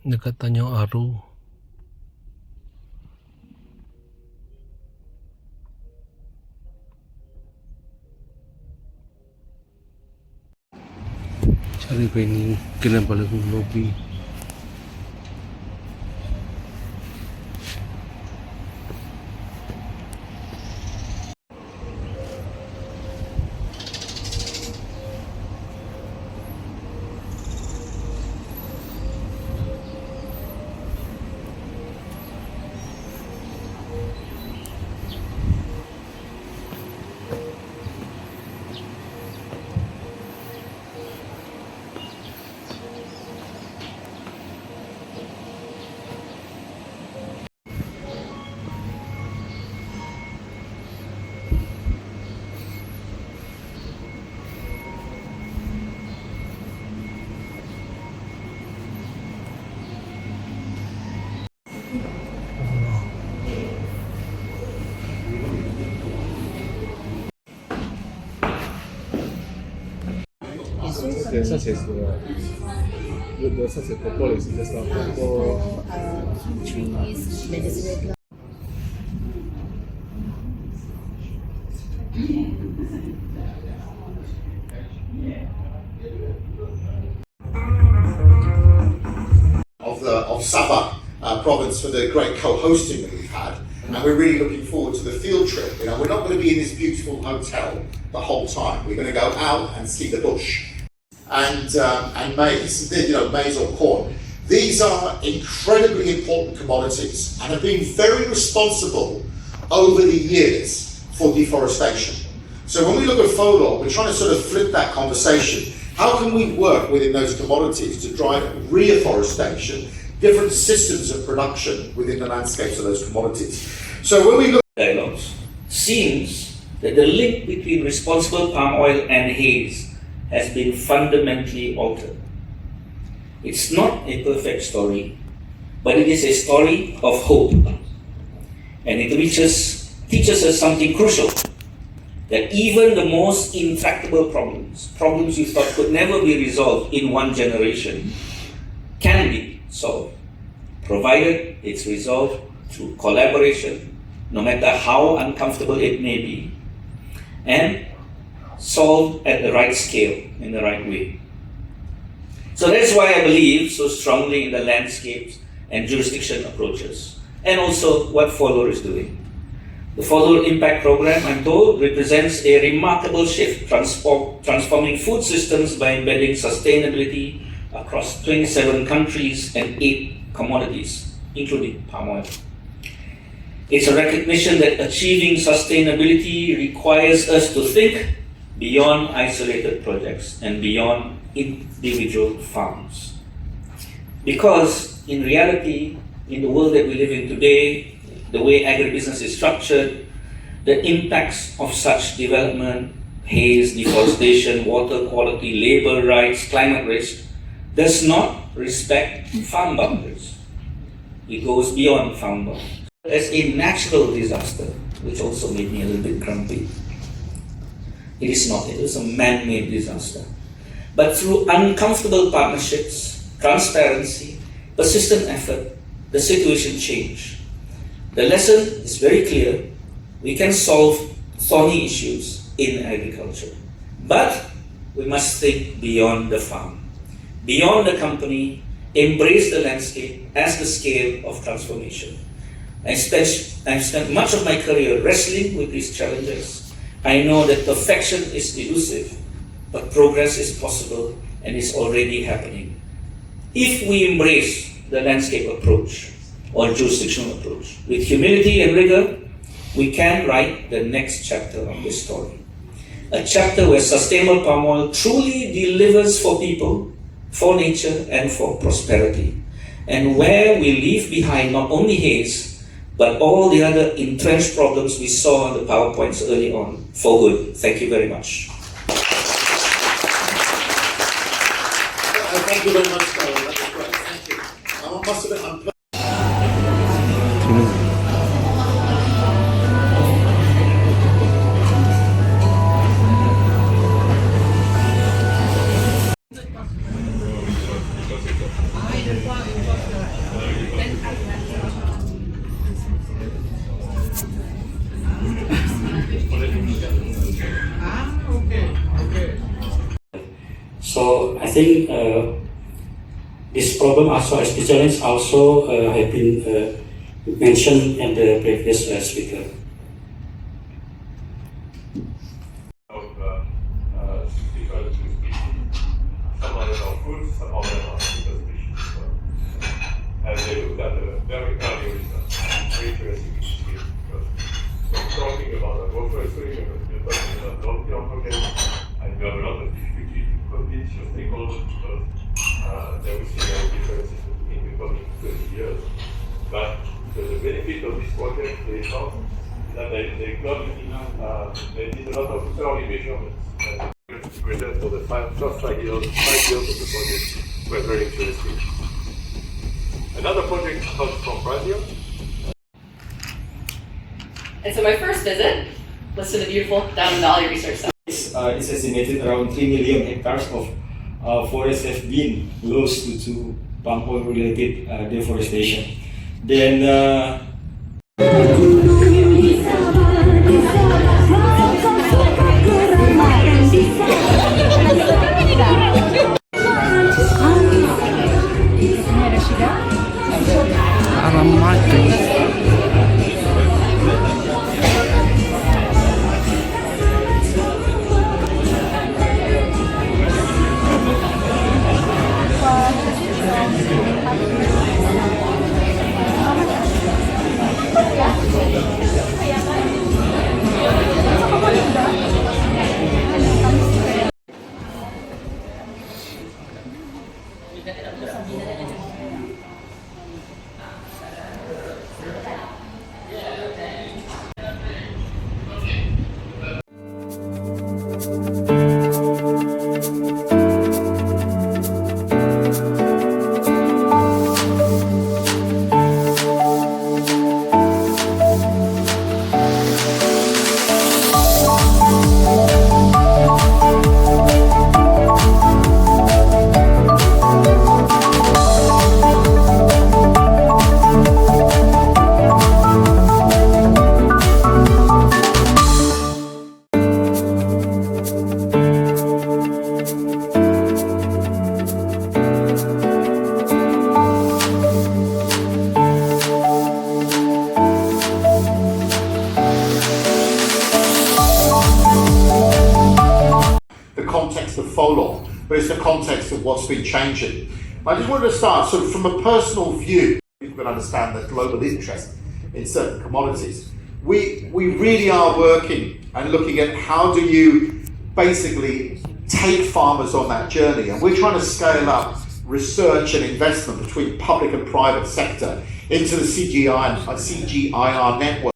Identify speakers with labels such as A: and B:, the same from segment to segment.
A: dekat Tanjung Aru. Cari venue Kinabalu lobby.
B: Okay, such as such as purple is just not purple.
C: Trees, medicinal
D: of Sabah province for the great co-hosting that we've had, and we're really looking forward to the field trip. You know, we're not going to be in this beautiful hotel the whole time. We're going to go out and see the bush and maize, you know, maize or corn. These are incredibly important commodities and have been very responsible over the years for deforestation. So when we look at FOLAW, we're trying to sort of flip that conversation. How can we work within those commodities to drive reforestation, different systems of production within the landscapes of those commodities? So when we look at
E: dialogues, seems that the link between responsible palm oil and haze has been fundamentally altered. It's not a perfect story, but it is a story of hope. And it teaches us something crucial, that even the most intractable problems you thought could never be resolved in one generation, can be solved, provided it's resolved through collaboration, no matter how uncomfortable it may be, and solved at the right scale, in the right way. So that's why I believe so strongly in the landscapes and jurisdiction approaches, and also what FOLAW is doing. The FOLAW Impact Program, I'm told, represents a remarkable shift, transforming food systems by embedding sustainability across 27 countries and 8 commodities, including palm oil. It's a recognition that achieving sustainability requires us to think beyond isolated projects and beyond individual farms. Because in reality, in the world that we live in today, the way agribusiness is structured, the impacts of such development, haze, deforestation, water quality, labor rights, climate risk, does not respect farm boundaries. It goes beyond farm boundaries. As a natural disaster, which also made me a little bit grumpy. It is not, it is a man-made disaster. But through uncomfortable partnerships, transparency, persistent effort, the situation changed. The lesson is very clear. We can solve thorny issues in agriculture. But we must think beyond the farm, beyond the company, embrace the landscape as the scale of transformation. I've spent much of my career wrestling with these challenges. I know that perfection is elusive, but progress is possible and is already happening. If we embrace the landscape approach or jurisdictional approach with humility and rigor, we can write the next chapter of this story. A chapter where sustainable palm oil truly delivers for people, for nature, and for prosperity. And where we leave behind not only haze, but all the other entrenched problems we saw in the PowerPoints early on for good. Thank you very much.
D: thank you very much, Carol. That was great. Thank you. I must have been unpleasant.
E: So I think this problem also as the challenge also have been mentioned in the previous speaker.
B: Different species. Some of them are fruits, some of them are single species. And they looked at the very early research, very interesting issue. Because talking about the water experiment, you're talking about long-term projects, and you have a lot of difficulty to convince your stakeholders because there will see many differences in the coming 20 years. But the benefit of this project, they found that they got they did a lot of early measurements. Present for the first 5 years of the project were very interesting. Another project comes from Brazil.
C: And so my first visit was to the beautiful Down Valley Research Center.
F: It's estimated around 3 million hectares of forests have been lost due to palm oil related deforestation. Then
D: context of follow, but it's the context of what's been changing. I just wanted to start sort of from a personal view. People can understand the global interest in certain commodities. We really are working and looking at how do you basically take farmers on that journey, and we're trying to scale up research and investment between public and private sector into the CGIAR network.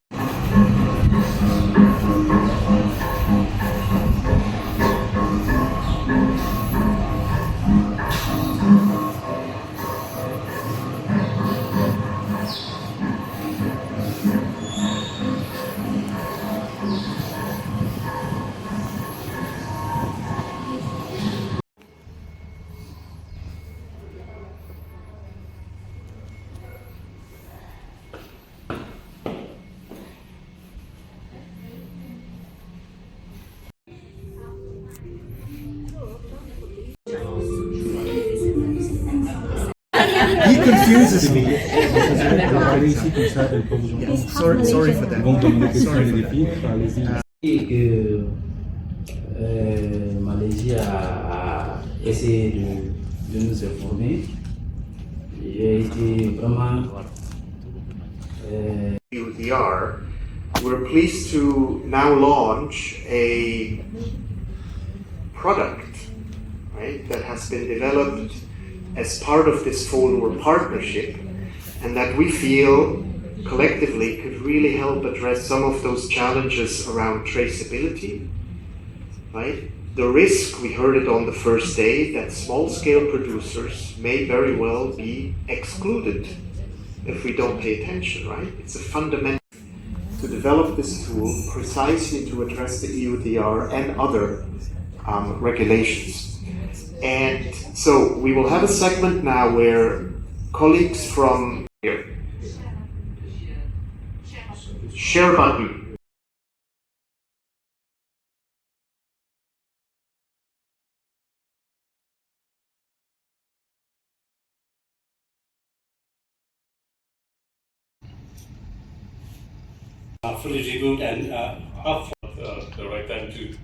G: He confuses me.
H: Sorry for that.
I: Malaisie a essayé de nous informer. J'ai été vraiment
D: UDR, we're pleased to now launch a product, right, that has been developed as part of this follower partnership, and that we feel collectively could really help address some of those challenges around traceability, right? The risk, we heard it on the first day, that small-scale producers may very well be excluded if we don't pay attention, right? It's a fundamental to develop this tool precisely to address the EUDR and other regulations. And so we will have a segment now where
J: colleagues from here. Share button.
B: Fully reboot and up for the right time to